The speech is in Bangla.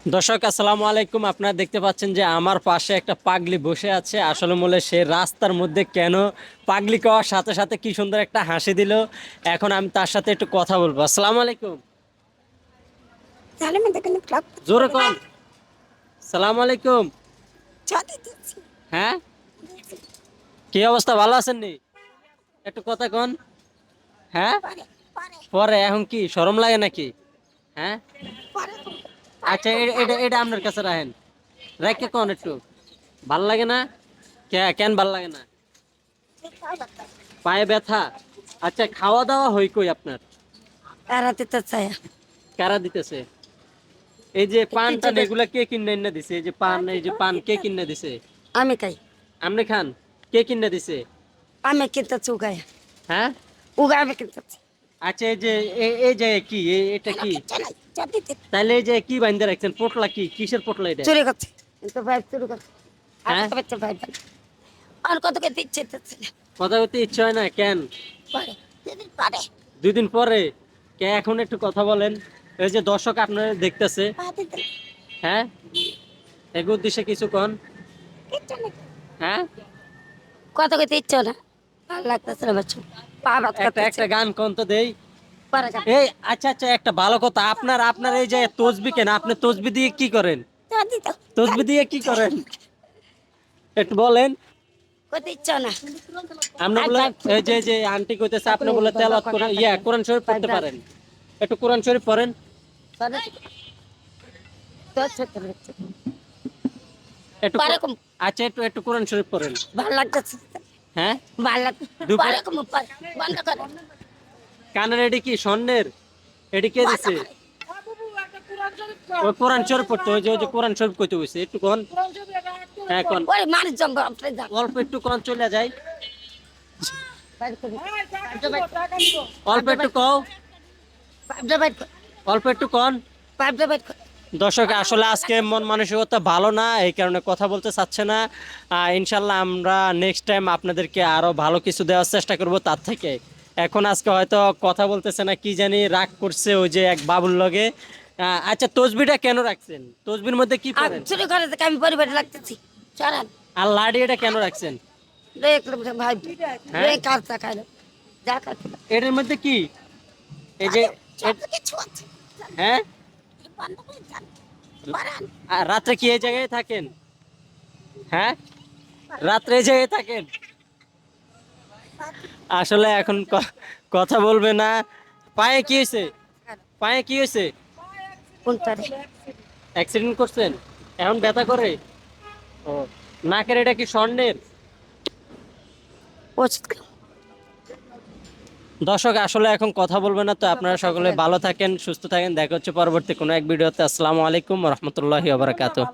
দর্শক আসসালামু আলাইকুম। আপনারা দেখতে পাচ্ছেন যে আমার পাশে একটা পাগলি বসে আছে। আসলে মূলে সে রাস্তার মধ্যে কেন পাগলি খাওয়ার সাথে সাথে কি সুন্দর একটা হাসি দিল। এখন আমি তার সাথে একটু কথা বলবো। আসসালামু আলাইকুম। তাহলে মধ্যে কিন্তু ক্লাব জোরে কোন। সালাম আলাইকুম। ছাদে দিচ্ছি হ্যাঁ, কি অবস্থা, ভালো আছেন নি? একটু কথা কোন। হ্যাঁ, পরে পরে পরে এখন কি শরম লাগে নাকি? হ্যাঁ, পরে আচ্ছা এটা এটা আপনার কাছে রাখেন, রাখকে কোন একটু। ভাল লাগে না? কেন ভাল লাগে না? পায়ে ব্যথা। আচ্ছা, খাওয়া দাওয়া হই কই আপনার? তারা দিতে চায় কারা দিতেছে? এই যে পান একটু টান যেটা এগুলা কে কিনে এনে দিছে? এই যে পান, এই যে পান কে কিনে দিছে? আমি খাই আপনি খান? কে কিনে দিছে? আমি কিনতেছি উগায় হ্যাঁ। উগায় আমি কিনতেছি আচ্ছা, এই যে এই যে কি এটা কি? কিচ্ছু নাই চাবি দিতে তাইলে এই যে কি বাইন্ধে রাখছেন? পোটলা কি, কিসের পোটলা এটা? চুরি করছে কিন্তু ভাই চুরি করছে আর হ্যাঁ, কত বাচ্চা ভাই ভাই আর কত কে দিচ্ছে দিচ্ছে না। কথা বলতে ইচ্ছা হয় না কেন? পরে যেদিন পারে 2 দিন পরে। কে এখন একটু কথা বলেন। এই যে দর্শক আপনারা দেখতেছে। পা দিতে হ্যাঁ, এর উদ্দেশ্যে কিছু কোন। কিচ্ছু নাই হ্যাঁ, কত কে দিচ্ছে না ভালো লাগতেছে না বাচ্চা পা বাত একটা করতেছে একটা গান কোন তো দেই। পরে যা এই আচ্ছা আচ্ছা, একটা ভালো কথা, আপনার আপনার এই যে তসবি কেন, আপনি তসবি দিয়ে কি করেন? চাবি দিতে তসবি দিয়ে কি করেন একটু বলেন। কত ইচ্ছা না আপনি আর বলে যাই এই যে আন্টি কইতেছে আপনি আপনি বলে তেলাওয়াত দরকার করেন, কাটা ইয়া দেন কোরআন শরীফ পড়তে পাইবা পারেন। একটু কোরআন শরীফ পড়েন। পরে তো ছোট হচ্ছে একটু পরে কম আচ্ছা, একটু একটু কোরআন শরীফ পড়েন। ভালো লাগতেছে হ্যাঁ, ভালো লাগছে দুপুর পরে কম পরে বন্ধ করে কানের এডি কি স্বর্ণের? এডি কে বন্ধ দিছে? করে ওই কোরআন শরীফ পড়তে, ওই যে কোরআন শরীফ কইতে হইছে একটু কোন। হ্যাঁ কোন। ওই মানুষ জঙ্গল আপনি যান অল্প একটু কোরআন চলে যায়। বাইরে করে অল্প একটু কও। পাইপটা বাইর কর অল্প একটু কোন। পাইপটা বাইর কর দর্শক আসলে আজকে মন মানসিকতা ভালো না, এই কারণে কথা বলতে চাচ্ছে না। ইনশাল্লাহ আমরা নেক্সট টাইম আপনাদেরকে আরো ভালো কিছু দেওয়ার চেষ্টা করব তার থেকে। এখন আজকে হয়তো কথা বলতেছে না, কি জানি রাগ করছে ওই যে এক বাবুর লগে। আচ্ছা, তসবিটা কেন রাখছেন? তসবির মধ্যে কি আর পড়েন? চুরি করে থেকে আমি পরিবারে লাগতেছি সারান আর লাডি এটা কেন রাখছেন? দেখলাম ভাই হ্যাঁ, রে কারটা খাইলো যা খাইলো এটার মধ্যে কি? এই যে সব এ- কিছু আছে হ্যাঁ, বন্ধ করে যান বারান আর রাত্রে কি এই জায়গায় থাকেন? হ্যাঁ, রাত্রে এই জায়গায় থাকেন? আসলে এখন কথা বলবে না। পায়ে কি হয়েছে? পায়ে কি হয়েছে? কোনটারে অ্যাক্সিডেন্ট করছেন? এখন ব্যথা করে? ও, নাকের এটা কি স্বর্ণের? ওষুধ খাও দর্শক আসলে এখন কথা বলবে না, তো আপনারা সকলে ভালো থাকেন, সুস্থ থাকেন, দেখা হচ্ছে পরবর্তী কোনো এক ভিডিওতে। আসসালামু আলাইকুম রহমতুল্লাহি ওয়া বারাকাতুহু।